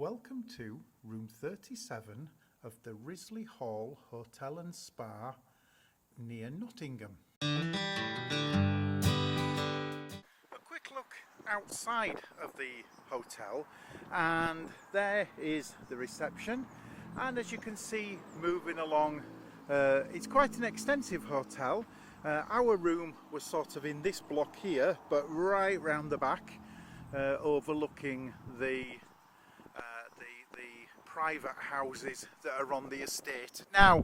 Welcome to room 37 of the Risley Hall Hotel and Spa near Nottingham. A quick look outside of the hotel, and there is the reception, and as you can see moving along, it's quite an extensive hotel. Our room was sort of in this block here, but right round the back, overlooking the private houses that are on the estate. Now,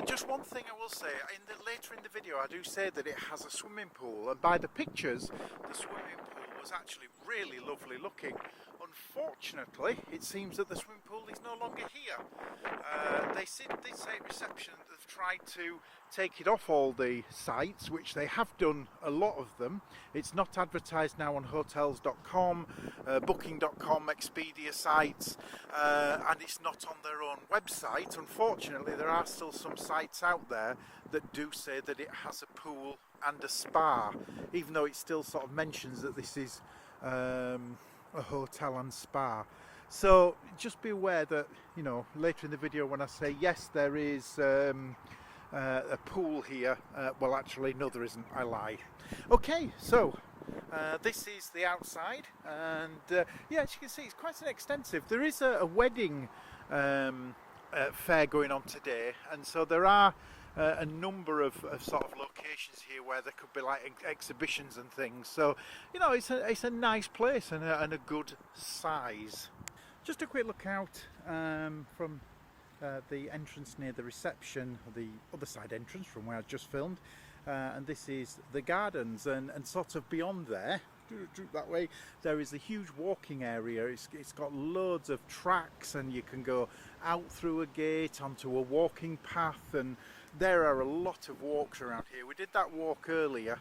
just one thing I will say, later in the video I do say that it has a swimming pool, and by the pictures the swimming pool was actually really lovely looking. Unfortunately, it seems that the swimming pool is no longer here. They say at reception that they've tried to take it off all the sites, which they have done, a lot of them. It's not advertised now on hotels.com, booking.com, Expedia sites, and it's not on their own website. Unfortunately, there are still some sites out there that do say that it has a pool and a spa, even though it still sort of mentions that this is a hotel and spa. So just be aware that, you know, later in the video when I say yes there is a pool here, well actually no there isn't, I lie. Okay, so this is the outside, and yeah, as you can see it's quite an extensive. There is a wedding fair going on today, and so there are a number of sort of locations here where there could be like exhibitions and things. So, you know, it's a nice place and a good size. Just a quick look out from the entrance near the reception, the other side entrance from where I just filmed, and this is the gardens, and sort of beyond there, that way, there is a huge walking area. It's got loads of tracks, and you can go out through a gate onto a walking path, and there are a lot of walks around here. We did that walk earlier,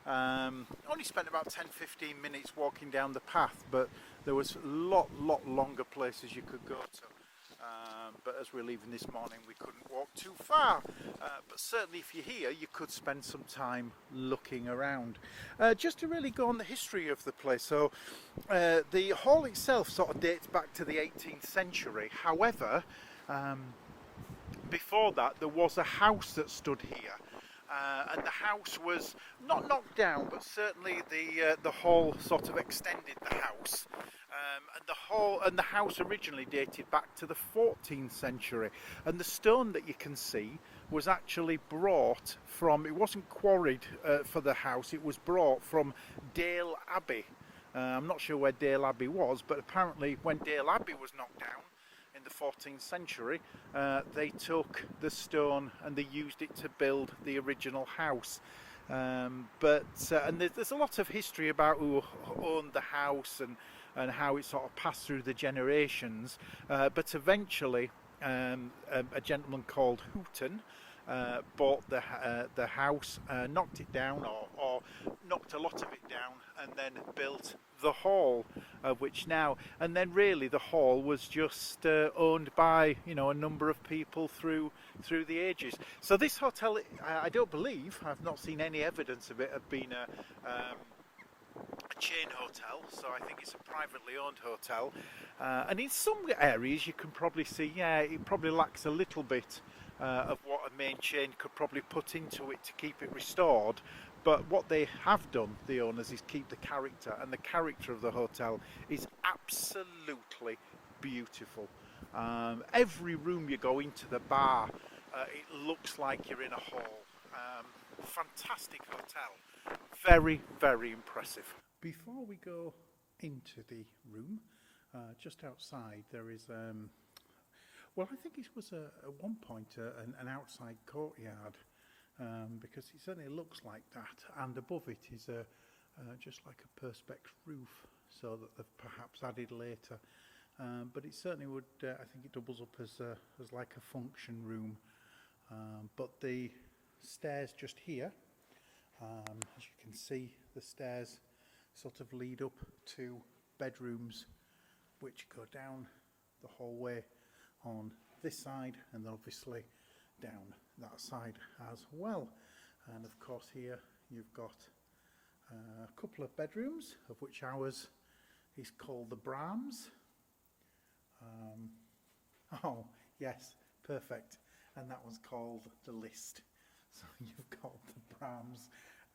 only spent about 10-15 minutes walking down the path, but there was a lot longer places you could go to. But as we're leaving this morning, we couldn't walk too far. But certainly if you're here, you could spend some time looking around. Just to really go on the history of the place. So the hall itself sort of dates back to the 18th century. However, before that, there was a house that stood here. And the house was not knocked down, but certainly the hall sort of extended the house. And the house originally dated back to the 14th century, and the stone that you can see was actually brought from, it wasn't quarried for the house, it was brought from Dale Abbey. I'm not sure where Dale Abbey was, but apparently when Dale Abbey was knocked down in the 14th century, they took the stone and they used it to build the original house. And there's a lot of history about who owned the house and how it sort of passed through the generations, but eventually a gentleman called Houghton bought the house, knocked it down, or knocked a lot of it down, and then built the hall, which now, and then really the hall was just owned by, you know, a number of people through the ages. So this hotel, I don't believe, I've not seen any evidence of it being a chain hotel, so I think it's a privately owned hotel, and in some areas you can probably see, yeah, it probably lacks a little bit of what a main chain could probably put into it to keep it restored. But what they have done, the owners, is keep the character, and the character of the hotel is absolutely beautiful. Every room you go into, the bar, it looks like you're in a hall. Fantastic hotel. Very, very impressive. Before we go into the room, just outside there is, well, I think it was at one point an outside courtyard, because it certainly looks like that, and above it is just like a perspex roof, so that they've perhaps added later. But it certainly would, I think it doubles up as like a function room. But the stairs just here, as you can see, the stairs sort of lead up to bedrooms which go down the hallway on this side, and obviously down that side as well. And of course here you've got a couple of bedrooms, of which ours is called the Brahms. Oh, yes, perfect. And that was called The List. So you've got the Brahms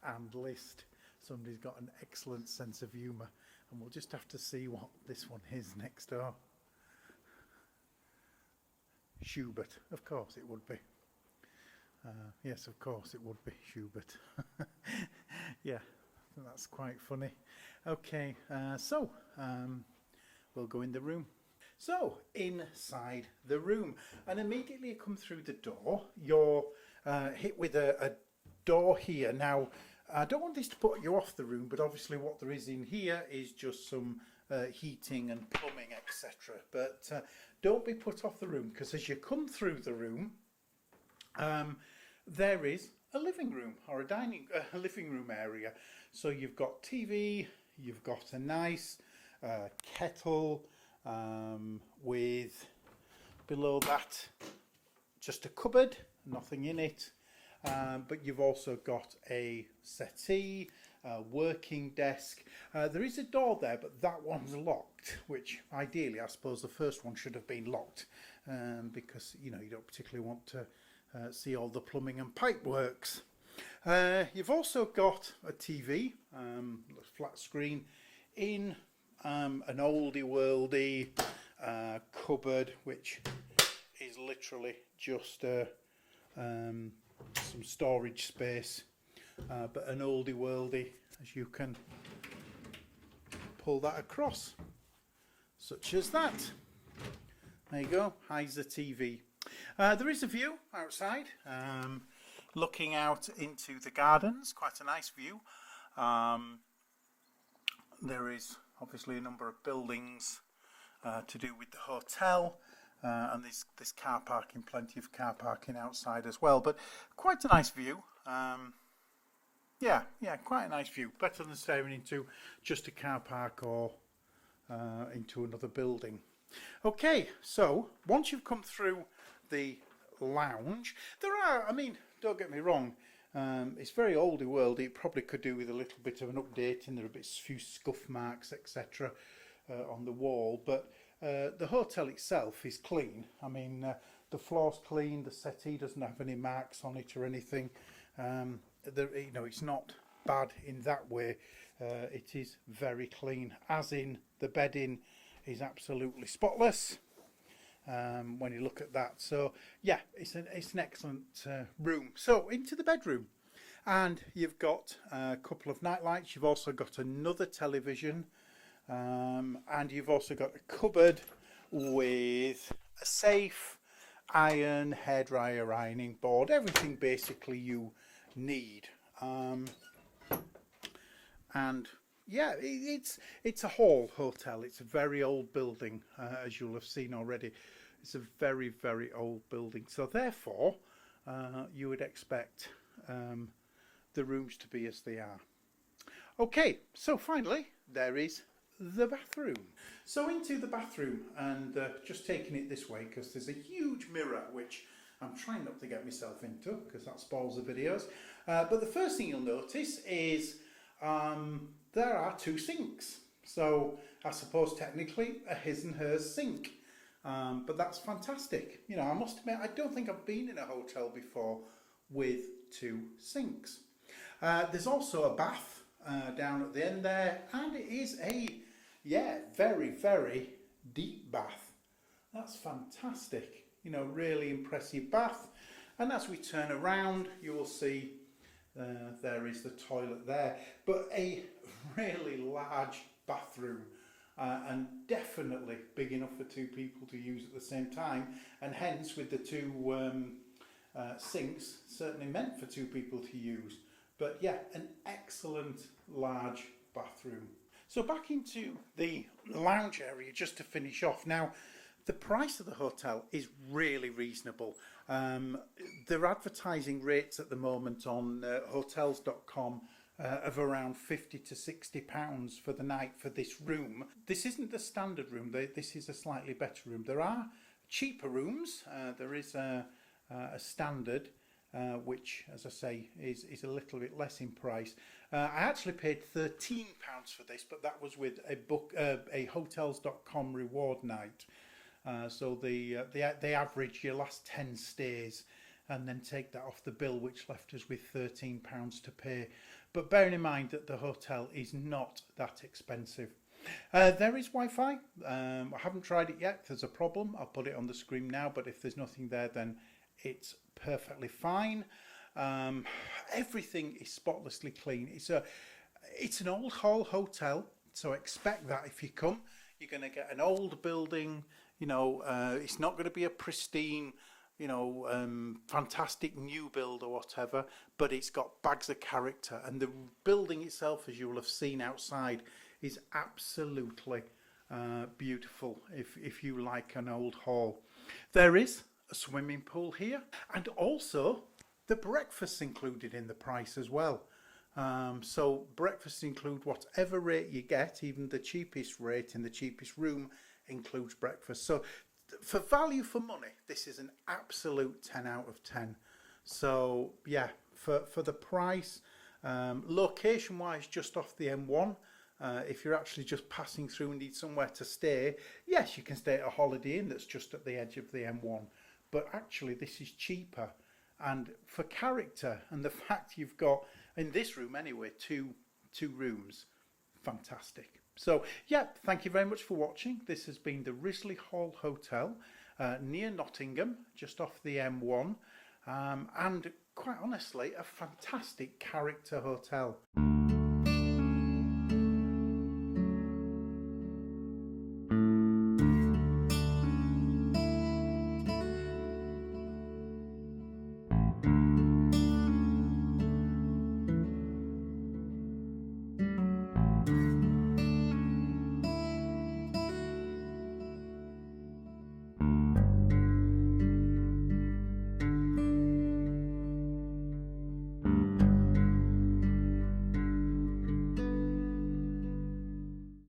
and List. Somebody's got an excellent sense of humour. And we'll just have to see what this one is next door. Schubert, of course it would be. Yes, of course it would be Schubert. Yeah, that's quite funny. Okay, so we'll go in the room. So, inside the room, and immediately you come through the door, you're hit with a door here. Now, I don't want this to put you off the room, but obviously what there is in here is just some heating and plumbing, etc. But don't be put off the room, because as you come through the room, there is a living room or a living room area. So you've got TV, you've got a nice kettle with below that just a cupboard, nothing in it. But you've also got a settee, a working desk. There is a door there, but that one's locked, which ideally I suppose the first one should have been locked, because you don't particularly want to see all the plumbing and pipe works. You've also got a TV, flat screen, in an oldie worldy cupboard, which is literally just some storage space, but an oldie worldy, as you can pull that across, such as that. There you go, hides the TV. There is a view outside, looking out into the gardens, quite a nice view. There is obviously a number of buildings to do with the hotel, and there's car parking, plenty of car parking outside as well, but quite a nice view. Yeah, quite a nice view, better than staring into just a car park or into another building. Okay, so once you've come through the lounge, don't get me wrong, it's very oldie worldy. It probably could do with a little bit of an update, and there are a few scuff marks, etc. On the wall, but the hotel itself is clean. The floor's clean, the settee doesn't have any marks on it or anything. It's not bad in that way. It is very clean, as in the bedding is absolutely spotless. When you look at that, so yeah, it's an excellent room. So into the bedroom, and you've got a couple of night lights. You've also got another television, and you've also got a cupboard with a safe, iron, hairdryer, ironing board, everything basically you need. And yeah, it's a hall hotel. It's a very old building, as you'll have seen already. It's a very, very old building. So therefore, you would expect the rooms to be as they are. Okay, so finally, there is the bathroom. So into the bathroom, and just taking it this way, because there's a huge mirror, which I'm trying not to get myself into, because that spoils the videos. But the first thing you'll notice is there are two sinks. So I suppose technically a his and hers sink. But that's fantastic. I must admit, I don't think I've been in a hotel before with two sinks. There's also a bath down at the end there, and it is a very, very deep bath. That's fantastic. Really impressive bath. And as we turn around, you will see there is the toilet there, but a really large bathroom, and definitely big enough for two people to use at the same time, and hence with the two sinks, certainly meant for two people to use. But yeah, an excellent large bathroom. So back into the lounge area just to finish off. Now, the price of the hotel is really reasonable. They're advertising rates at the moment on hotels.com of around £50 to £60 for the night for this room. This isn't the standard room. This is a slightly better room. There are cheaper rooms. There is a standard, which, as I say, is a little bit less in price. I actually paid £13 for this, but that was with a hotels.com reward night. So they average your last 10 stays and then take that off the bill, which left us with £13 to pay. But bearing in mind that the hotel is not that expensive. There is Wi-Fi. I haven't tried it yet. If there's a problem, I'll put it on the screen now, but if there's nothing there, then it's perfectly fine. Everything is spotlessly clean. It's an old hall hotel, so expect that if you come, you're going to get an old building. It's not going to be a pristine, fantastic new build or whatever, but it's got bags of character, and the building itself, as you will have seen outside, is absolutely beautiful if you like an old hall. There is a swimming pool here, and also the breakfast's included in the price as well. So breakfast include whatever rate you get, even the cheapest rate in the cheapest room includes breakfast. So for value for money, this is an absolute 10 out of 10. So yeah, for the price, location wise, just off the M1. If you're actually just passing through and need somewhere to stay, yes, you can stay at a Holiday Inn that's just at the edge of the M1. But actually, this is cheaper. And for character and the fact you've got, in this room anyway, two rooms, fantastic. So yeah, thank you very much for watching. This has been the Risley Hall Hotel near Nottingham, just off the M1. And quite honestly, a fantastic character hotel.